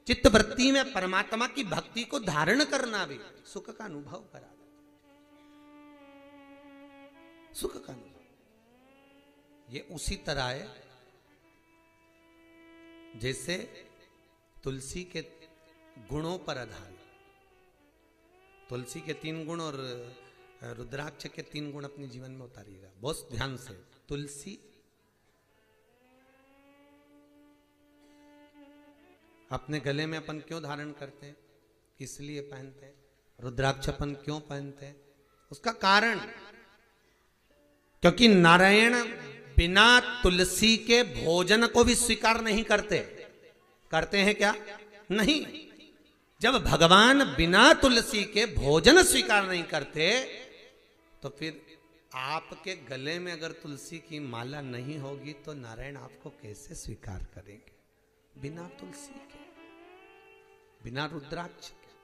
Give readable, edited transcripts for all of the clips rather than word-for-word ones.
चित्त वृत्ति में परमात्मा की भक्ति को धारण करना भी सुख का अनुभव करा, सुख का अनुभव। ये उसी तरह है जैसे तुलसी के गुणों पर आधारित। तुलसी के 3 गुण और रुद्राक्ष के 3 गुण अपने जीवन में उतारिएगा बहुत ध्यान से। तुलसी अपने गले में अपन क्यों धारण करते हैं, किस लिए पहनते हैं? रुद्राक्ष अपन क्यों पहनते हैं? उसका कारण, क्योंकि नारायण बिना तुलसी के भोजन को भी स्वीकार नहीं करते। करते हैं क्या? नहीं। जब भगवान बिना तुलसी के भोजन स्वीकार नहीं करते तो फिर आपके गले में अगर तुलसी की माला नहीं होगी तो नारायण आपको कैसे स्वीकार करेंगे? बिना तुलसी के, बिना रुद्राक्ष के।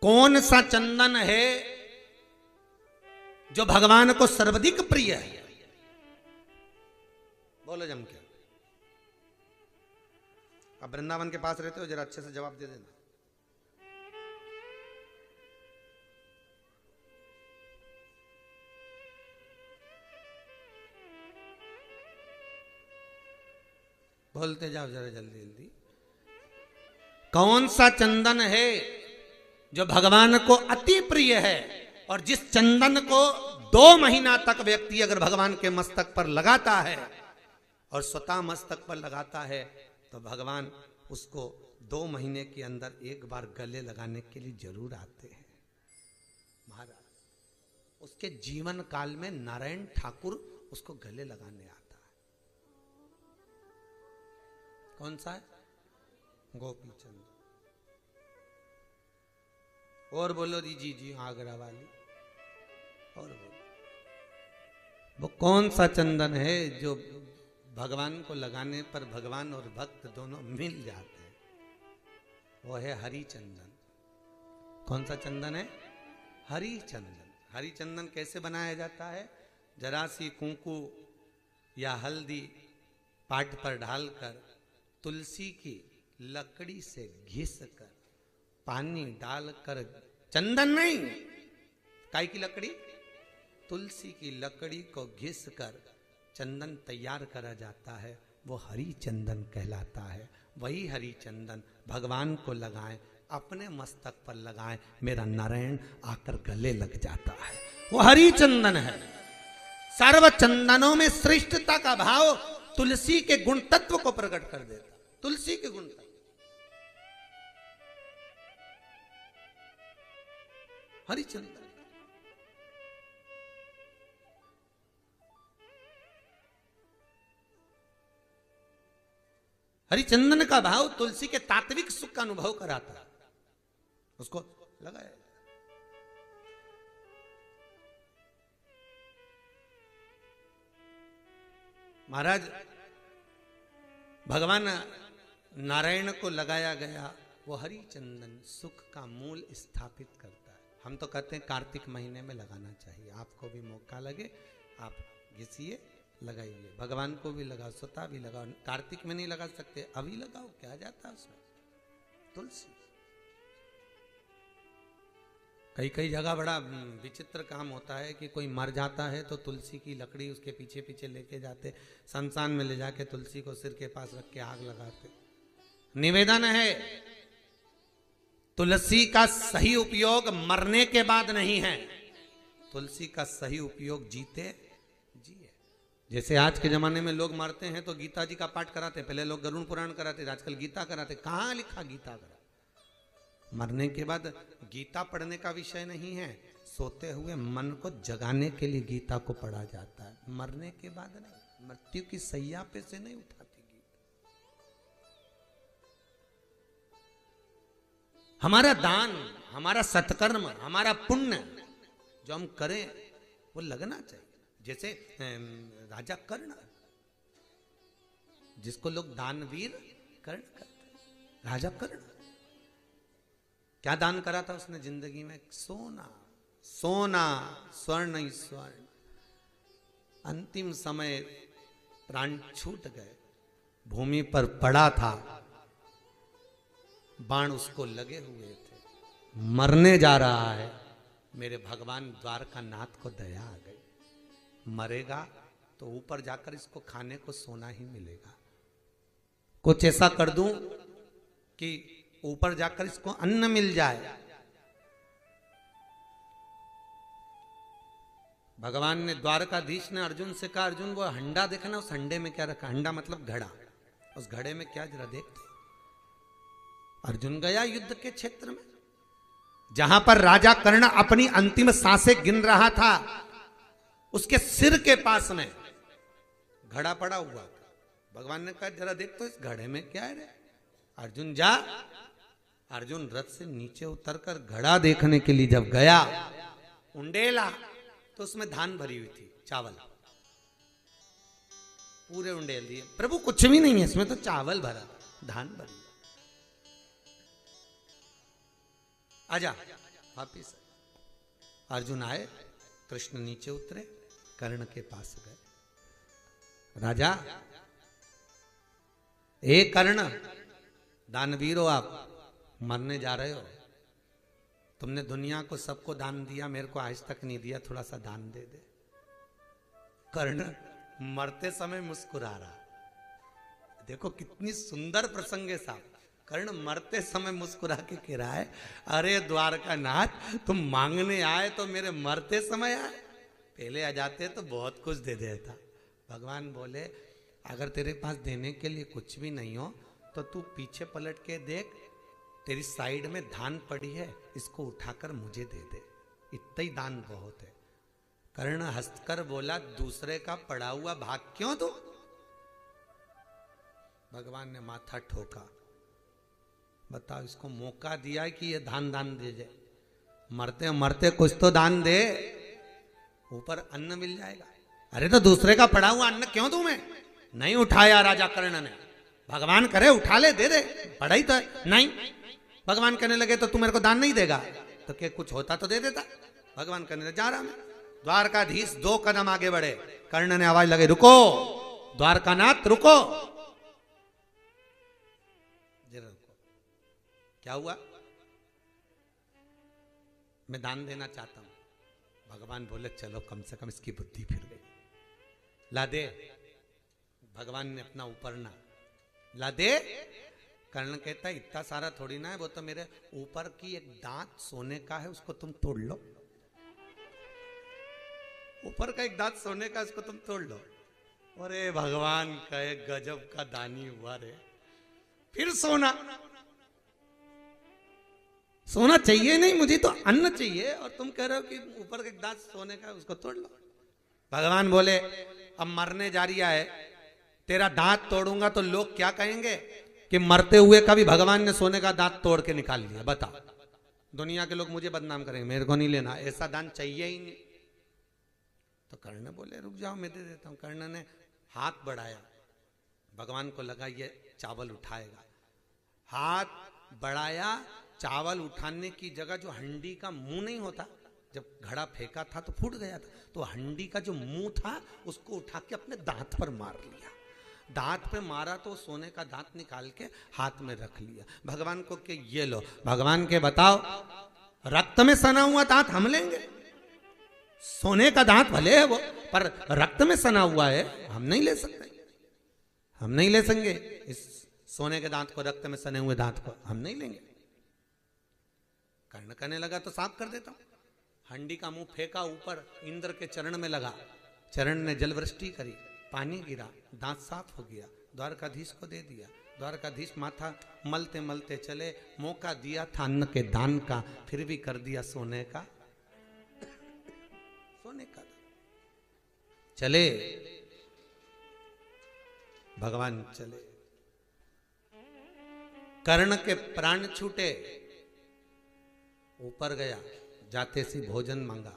कौन सा चंदन है जो भगवान को सर्वाधिक प्रिय है? बोलो जम के। अब वृंदावन के पास रहते हो, जरा अच्छे से जवाब दे देना। बोलते जाओ जरा जल्दी जल्दी। कौन सा चंदन है जो भगवान को अति प्रिय है और जिस चंदन को 2 महीना तक व्यक्ति अगर भगवान के मस्तक पर लगाता है और स्वतः मस्तक पर लगाता है तो भगवान उसको 2 महीने के अंदर एक बार गले लगाने के लिए जरूर आते हैं। महाराज उसके जीवन काल में नारायण ठाकुर उसको गले लगाने आता है। कौन सा है? गोपी चंद। और बोलो जी जी आगरा वाली। और बोलो वो कौन सा चंदन है जो भगवान को लगाने पर भगवान और भक्त दोनों मिल जाते हैं? वो है हरि चंदन। कौन सा चंदन है? हरि चंदन। हरि चंदन कैसे बनाया जाता है? जरा सी कुंकू या हल्दी पाट पर डालकर तुलसी की लकड़ी से घिस कर पानी डालकर, चंदन नहीं, काई की लकड़ी? तुलसी की लकड़ी को घिस कर चंदन तैयार करा जाता है, वो हरि चंदन कहलाता है। वही हरि चंदन भगवान को लगाएं, अपने मस्तक पर लगाएं, मेरा नारायण आकर गले लग जाता है। वो हरि चंदन है। सर्व चंदनों में श्रेष्ठता का भाव तुलसी के गुण तत्व को प्रकट कर देता। तुलसी के गुण तत्व हरि चंदन। हरिचंदन का भाव तुलसी के तात्विक सुख का अनुभव कराता है। उसको लगाया महाराज भगवान नारायण को लगाया गया वो हरिचंदन सुख का मूल स्थापित करता है। हम तो कहते हैं कार्तिक महीने में लगाना चाहिए। आपको भी मौका लगे आप घिसिए, लगाइए, भगवान को भी लगाओ, स्वतः भी लगाओ। कार्तिक में नहीं लगा सकते, अभी लगाओ, क्या जाता है उसमें? तुलसी। कई कई जगह बड़ा विचित्र काम होता है कि कोई मर जाता है तो तुलसी की लकड़ी उसके पीछे पीछे लेके जाते, शमशान में ले जाके तुलसी को सिर के पास रख के आग लगाते। निवेदन है तुलसी का सही उपयोग मरने के बाद नहीं है, तुलसी का सही उपयोग जीते जिए। जैसे आज के जमाने में लोग मरते हैं तो गीता जी का पाठ कराते, पहले लोग गरुड़ पुराण कराते, आजकल गीता कराते। कहां लिखा गीता करा? मरने के बाद गीता पढ़ने का विषय नहीं है, सोते हुए मन को जगाने के लिए गीता को पढ़ा जाता है। मरने के बाद नहीं, मृत्यु की सैया पे से नहीं उठाती गीता। हमारा दान, हमारा सत्कर्म, हमारा पुण्य जो हम करें वो लगना चाहिए। जैसे राजा कर्ण, जिसको लोग दानवीर कर्ण कहते, राजा कर्ण क्या दान करा था उसने जिंदगी में? सोना, सोना, स्वर्ण ही स्वर्ण। अंतिम समय प्राण छूट गए, भूमि पर पड़ा था, बाण उसको लगे हुए थे, मरने जा रहा है। मेरे भगवान द्वारकानाथ को दया आ गई, मरेगा तो ऊपर जाकर इसको खाने को सोना ही मिलेगा। कुछ ऐसा कर दूं कि ऊपर जाकर इसको अन्न मिल जाए। भगवान ने, द्वारकाधीश ने अर्जुन से कहा, अर्जुन वो हंडा देखना, उस हंडे में क्या रखा? हंडा मतलब घड़ा, उस घड़े में क्या जरा देखते। अर्जुन गया युद्ध के क्षेत्र में, जहां पर राजा कर्ण अपनी अंतिम सांसें गिन रहा था, उसके सिर के पास में घड़ा पड़ा हुआ था। भगवान ने कहा जरा देख तो इस घड़े में क्या है रे? अर्जुन जा। अर्जुन रथ से नीचे उतरकर घड़ा देखने के लिए जब गया, उंडेला तो उसमें धान भरी हुई थी, चावल पूरे उंडेल दिए। प्रभु कुछ भी नहीं है इसमें, तो चावल भरा, धान भरी। आजा वापिस। अर्जुन आए, कृष्ण नीचे उतरे, कर्ण के पास गए। राजा, ए कर्ण, दानवीर हो आप, मरने जा रहे हो, तुमने दुनिया को सबको दान दिया, मेरे को आज तक नहीं दिया, थोड़ा सा दान दे दे। कर्ण मरते समय मुस्कुरा रहा। देखो कितनी सुंदर प्रसंग है साहब। कर्ण मरते समय मुस्कुरा के कह रहा है, अरे द्वारकानाथ, तुम मांगने आए तो मेरे मरते समय आए, पहले आ जाते तो बहुत कुछ दे देता। भगवान बोले, अगर तेरे पास देने के लिए कुछ भी नहीं हो तो तू पीछे पलट के देख, तेरी साइड में धान पड़ी है, इसको उठाकर मुझे दे दे, इतना ही दान बहुत है। कर्ण हंसकर बोला, दूसरे का पड़ा हुआ भाग क्यों दो? भगवान ने माथा ठोका, बताओ इसको मौका दिया है कि ये दान दे जाए, मरते मरते कुछ तो दान दे, ऊपर अन्न मिल जाएगा। अरे तो दूसरे का पड़ा हुआ अन्न क्यों दूं मैं? नहीं उठाया राजा कर्ण ने। भगवान करे उठा ले, दे दे, पड़ा ही तो है। नहीं, भगवान कहने लगे तो तू मेरे को दान नहीं देगा, तो क्या कुछ होता तो दे देता। भगवान कहने लगे जा रहा मैं। द्वारकाधीश 2 कदम आगे बढ़े, कर्ण ने आवाज लगे, रुको द्वारकानाथ रुको। जरा रुको, क्या हुआ? मैं दान देना चाहता हूं। भगवान बोले चलो कम से कम इसकी बुद्धि फिर गई, ला दे। भगवान ने अपना ऊपरना ला दे। कर्ण कहता है इतना सारा थोड़ी ना है, वो तो मेरे ऊपर की एक दांत सोने का है, उसको तुम तोड़ लो। ऊपर का एक दांत सोने का, उसको तुम तोड़ लो। अरे भगवान का एक गजब का दानी हुआ रे। फिर सोना, सोना चाहिए नहीं मुझे, तो अन्न चाहिए, और तुम कह रहे हो कि ऊपर का एक दांत सोने का, उसको तोड़ लो। भगवान बोले अब मरने जा रही है, तेरा दांत तोड़ूंगा तो लोग क्या कहेंगे कि मरते हुए का भी भगवान ने सोने का दांत तोड़ के निकाल लिया। बता, दुनिया के लोग मुझे बदनाम करेंगे, मेरे को नहीं लेना, ऐसा दान चाहिए ही नहीं। तो कर्ण बोले रुक जाओ मैं दे देता हूं। कर्ण ने हाथ बढ़ाया, भगवान को लगा ये चावल उठाएगा। हाथ बढ़ाया, चावल उठाने की जगह जो हंडी का मुंह नहीं होता, जब घड़ा फेंका था तो फूट गया था, तो हंडी का जो मुंह था उसको उठा के अपने दांत पर मार लिया। दांत पे मारा तो सोने का दांत निकाल के हाथ में रख लिया। भगवान को कि ये लो। भगवान के बताओ, रक्त में सना हुआ दांत हम लेंगे? सोने का दांत भले है वो, पर रक्त में सना हुआ है, हम नहीं ले सकते। हम नहीं ले सकेंगे इस सोने के दांत को, रक्त में सने हुए दांत को हम नहीं लेंगे। कर्ण कहने लगा तो साफ कर देता हूं। हंडी का मुंह फेंका ऊपर, इंद्र के चरण में लगा, चरण ने जलवृष्टि करी, पानी गिरा, दांत साफ हो गया, द्वारकाधीश को दे दिया। द्वारकाधीश माथा मलते मलते चले, मौका दिया था अन्न के दान का, फिर भी कर दिया सोने का। सोने का चले, भगवान चले। कर्ण के प्राण छूटे, ऊपर गया, जाते सी भोजन मांगा,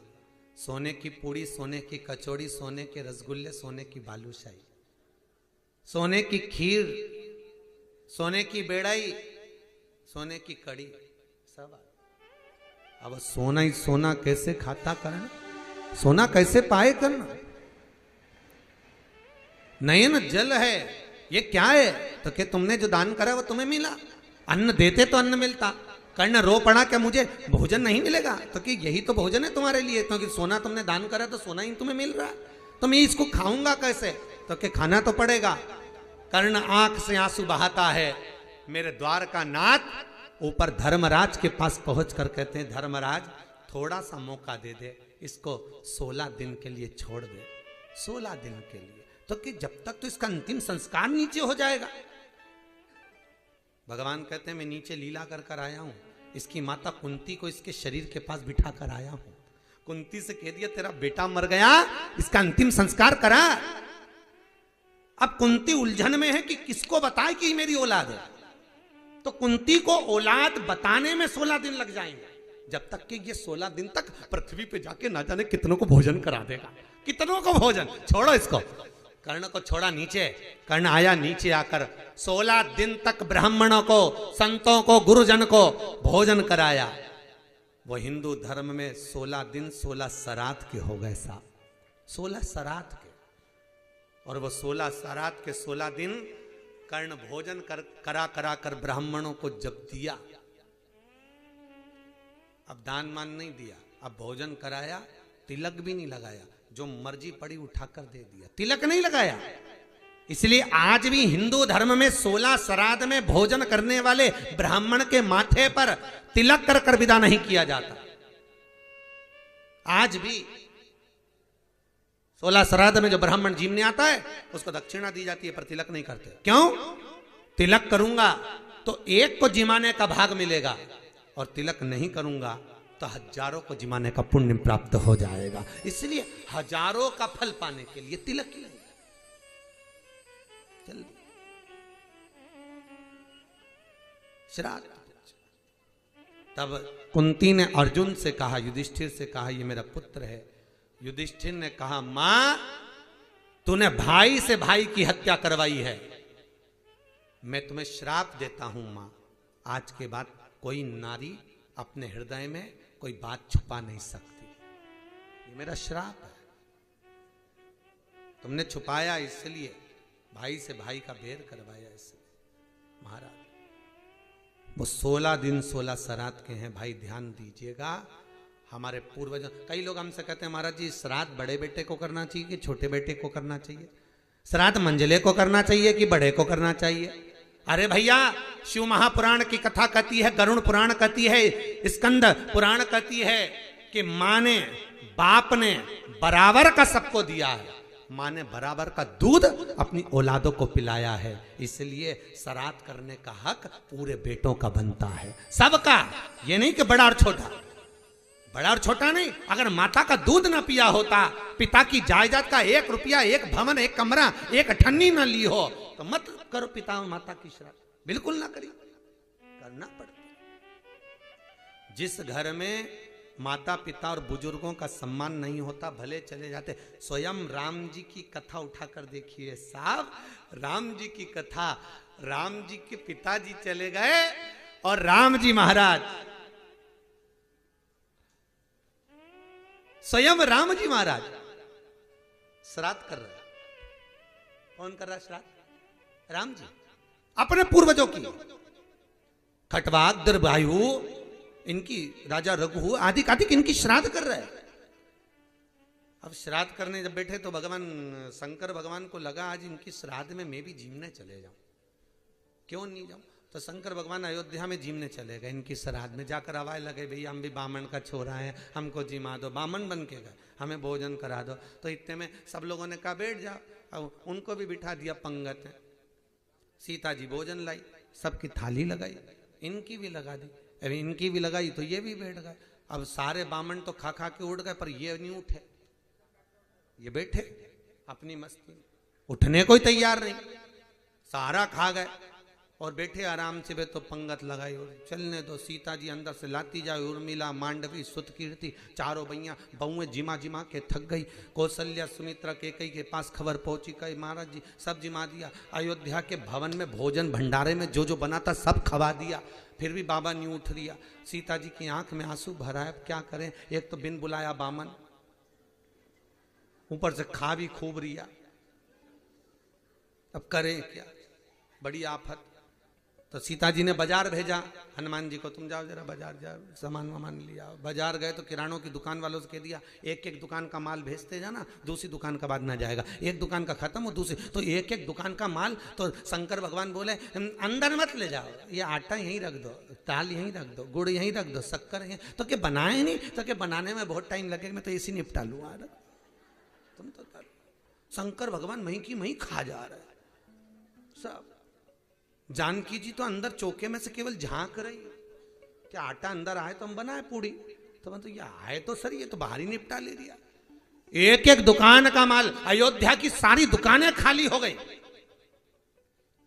सोने की पूड़ी, सोने की कचौड़ी, सोने के रसगुल्ले, सोने की बालूशाही, सोने की खीर, सोने की बेड़ाई, सोने की कड़ी, सब। अब सोना ही सोना कैसे खाता कर्ण, सोना कैसे पाए कर्ण? नयन जल है, ये क्या है? तो कि तुमने जो दान करा वो तुम्हें मिला, अन्न देते तो अन्न मिलता। कर्ण रो पड़ा क्या मुझे भोजन नहीं मिलेगा? तो कि यही तो भोजन है तुम्हारे लिए, क्योंकि सोना तुमने दान करा तो सोना ही तुम्हें मिल रहा, तो मैं इसको खाऊंगा कैसे? तो कि खाना तो पड़ेगा। कर्ण आंख से आंसू बहाता है, मेरे द्वार का नाथ ऊपर धर्मराज के पास पहुंच कर कहते हैं, धर्मराज थोड़ा सा मौका दे दे, इसको 16 दिन के लिए छोड़ दे, 16 दिन के लिए, तो कि जब तक तो इसका अंतिम संस्कार नीचे हो जाएगा। भगवान कहते हैं मैं नीचे लीला कर कर आया हूं, इसकी माता कुंती को इसके शरीर के पास बिठा कर आया हूं। कुंती से कह दिया तेरा बेटा मर गया, इसका अंतिम संस्कार करा। अब कुंती उलझन में है कि किसको बताए कि मेरी औलाद है, तो कुंती को औलाद बताने में 16 दिन लग जाएंगे, जब तक कि ये 16 दिन तक पृथ्वी पे जाके ना जाने कितनों को भोजन करा देगा, कितनों को भोजन। छोड़ो इसको, कर्ण को छोड़ा नीचे, कर्ण आया नीचे आकर 16 दिन तक ब्राह्मणों को, संतों को, गुरुजन को भोजन कराया। वो हिंदू धर्म में 16 दिन 16 सरात के हो गए साहब, 16 सरात के, और वो 16 सरात के 16 दिन कर्ण भोजन करा करा कर ब्राह्मणों को जब दिया, अब दान मान नहीं दिया, अब भोजन कराया, तिलक भी नहीं लगाया, जो मर्जी पड़ी उठाकर दे दिया, तिलक नहीं लगाया। इसलिए आज भी हिंदू धर्म में 16 श्राद्ध में भोजन करने वाले ब्राह्मण के माथे पर तिलक कर कर विदा नहीं किया जाता। आज भी 16 श्राद्ध में जो ब्राह्मण जीवने आता है उसको दक्षिणा दी जाती है, पर तिलक नहीं करते। क्यों? तिलक करूंगा तो एक को जिमाने का भाग मिलेगा, और तिलक नहीं करूंगा तो हजारों को जिमाने का पुण्य प्राप्त हो जाएगा। इसलिए हजारों का फल पाने के लिए तिलक ही चल श्राद्ध। तब कुंती ने अर्जुन से कहा, युधिष्ठिर से कहा, ये मेरा पुत्र है। युधिष्ठिर ने कहा, मां तूने भाई से भाई की हत्या करवाई है, मैं तुम्हें श्राप देता हूं मां, आज के बाद कोई नारी अपने हृदय में कोई बात छुपा नहीं सकती, ये मेरा श्राप है। तुमने छुपाया इसलिए, भाई से भाई का भेद करवाया इसलिए। महाराज वो 16 दिन 16 श्राद्ध के हैं भाई, ध्यान दीजिएगा। हमारे पूर्वज, कई लोग हमसे कहते हैं महाराज जी श्राद्ध बड़े बेटे को करना चाहिए कि छोटे बेटे को करना चाहिए, श्राद्ध मंझले को करना चाहिए कि बड़े को करना चाहिए? अरे भैया, शिव महापुराण की कथा कहती है, गरुण पुराण कहती है, स्कंद पुराण कहती है कि माँ ने, बाप ने बराबर का सबको दिया है, माँ ने बराबर का दूध अपनी औलादों को पिलाया है, इसलिए श्राद्ध करने का हक पूरे बेटों का बनता है, सबका। ये नहीं कि बड़ा और छोटा, बड़ा और छोटा नहीं। अगर माता का दूध ना पिया होता, पिता की जायदाद का 1 रुपया, 1 भवन, 1 कमरा, 1 अठन्नी ना ली हो, तो मत करो पिता और माता की श्राद्ध, बिल्कुल ना करिए, करना पड़ता। जिस घर में माता पिता और बुजुर्गों का सम्मान नहीं होता, भले चले जाते। स्वयं राम जी की कथा उठाकर देखिए साहब, राम जी की कथा, राम जी के पिताजी चले गए और राम जी महाराज, स्वयं राम जी महाराज श्राद्ध कर रहे। कौन कर रहा है श्राद्ध? राम जी, अपने पूर्वजों की। खटवाक, दरवायु, इनकी, राजा रघु आदि आदि इनकी श्राद्ध कर रहे हैं। अब श्राद्ध करने जब बैठे तो भगवान शंकर भगवान को लगा आज इनकी श्राद्ध में मैं भी जीवने चले जाऊं, क्यों नहीं जाऊं? तो शंकर भगवान अयोध्या में जीवने चले गए, इनकी श्राद्ध में जाकर आवाज लगे, भैया हम भी बामन का छोरा है, हमको जिमा दो, बामन बन के गए, हमें भोजन करा दो। तो इतने में सब लोगों ने कहा बैठ जाओ, अब उनको भी बिठा दिया पंगत में। सीता जी भोजन लाई, सबकी थाली लगाई, इनकी भी लगा दी, अभी इनकी भी लगाई तो ये भी बैठ गए। अब सारे बामन तो खा खा के उठ गए, पर ये नहीं उठे, ये बैठे अपनी मस्ती में, उठने को ही तैयार नहीं, सारा खा गए और बैठे आराम से। वे तो पंगत लगाई और चलने दो। सीता जी अंदर से लाती जाए, उर्मिला, मांडवी, सुतकीर्ति, चारों भैया बहुएं जिमा जिमा के थक गई। कौशल्या, सुमित्रा, केकई के पास खबर पहुंची, कई महाराज जी सब जिमा दिया। अयोध्या के भवन में भोजन भंडारे में जो जो बना था सब खवा दिया, फिर भी बाबा नहीं उठ रिया। सीता जी की आंख में आंसू भरा है, क्या करें? एक तो बिन बुलाया बामन, ऊपर से खा भी खूब रिया। अब करें क्या, बड़ी आफत। तो सीता जी ने बाजार भेजा हनुमान जी को, तुम जाओ जरा बाजार जाओ, सामान वामान लिया। बाजार गए तो किरानों की दुकान वालों से कह दिया एक एक दुकान का माल भेजते जाना, दूसरी दुकान का बाद ना जाएगा, एक दुकान का खत्म हो दूसरी, तो एक एक दुकान का माल। तो शंकर भगवान बोले अंदर मत ले जाओ, ये आटा यहीं रख दो, दाल यहीं रख दो, गुड़ यहीं रख दो, शक्कर यहीं। तो क्या बनाए नहीं, तो क्या बनाने में बहुत टाइम लगेगा, मैं तो इसी निपटा लूँ। तुम तो शंकर भगवान वहीं की वहीं खा जा रहे सब। जानकी जी तो अंदर चौके में से केवल झांक रही, क्या आटा अंदर आए तो हम बनाए पूड़ी, तो मैं तो ये आए तो सर, ये तो बाहर ही निपटा ले दिया। एक एक दुकान का माल, अयोध्या की सारी दुकानें खाली हो गई।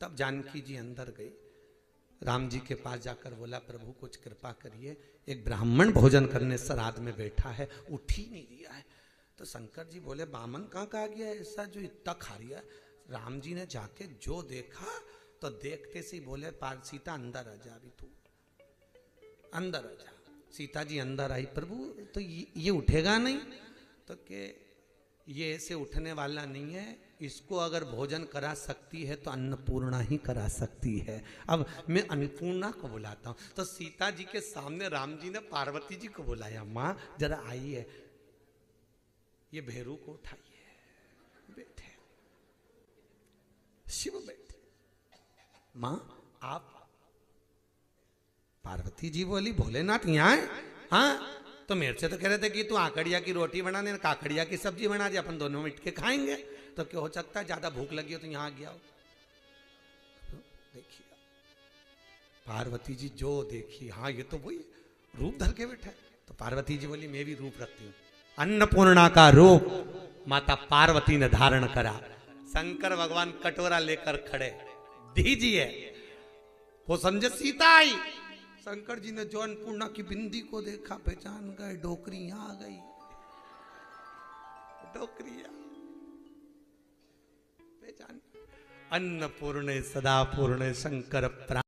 तब जानकी जी अंदर गई, राम जी के पास जाकर बोला प्रभु कुछ कृपा करिए, एक ब्राह्मण भोजन करने श्राद्ध में बैठा है, उठ ही नहीं दिया है। तो शंकर जी बोले बामन कहाँ कहा गया है ऐसा जो इतना खा रहा है। राम जी ने जाके जो देखा तो देखते से बोले पार सीता अंदर आ जा, अभी तू अंदर आ जा। सीता जी अंदर आई, प्रभु तो ये उठेगा नहीं, तो के ये ऐसे उठने वाला नहीं है, इसको अगर भोजन करा सकती है तो अन्नपूर्णा ही करा सकती है। अब मैं अन्नपूर्णा को बुलाता हूं। तो सीता जी के सामने राम जी ने पार्वती जी को बुलाया, माँ जरा आइए, ये भेरू को उठाइए, बैठे शिव बैठे। मां आप, पार्वती जी बोली भोलेनाथ यहाँ है? हाँ, तो मेरे से तो कह रहे थे कि तू आकड़िया की रोटी बना दे, काकड़िया की सब्जी बना दे, अपन दोनों मिट के खाएंगे। तो क्या हो सकता है ज्यादा भूख लगी हो तो यहाँ आ गया हो। तो देखिए पार्वती जी जो देखी, हाँ ये तो वही रूप धर के बैठा है। तो पार्वती जी बोली मैं भी रूप रखती हूँ। अन्नपूर्णा का रूप माता पार्वती ने धारण करा। शंकर भगवान कटोरा लेकर खड़े, दीजिए। वो समझे सीता आई। शंकर जी ने जो अन्नपूर्णा की बिंदी को देखा पहचान गए, डोकरी यहां आ गई, डोकरी पहचान। अन्नपूर्णे सदा पूर्णे शंकर प्राण।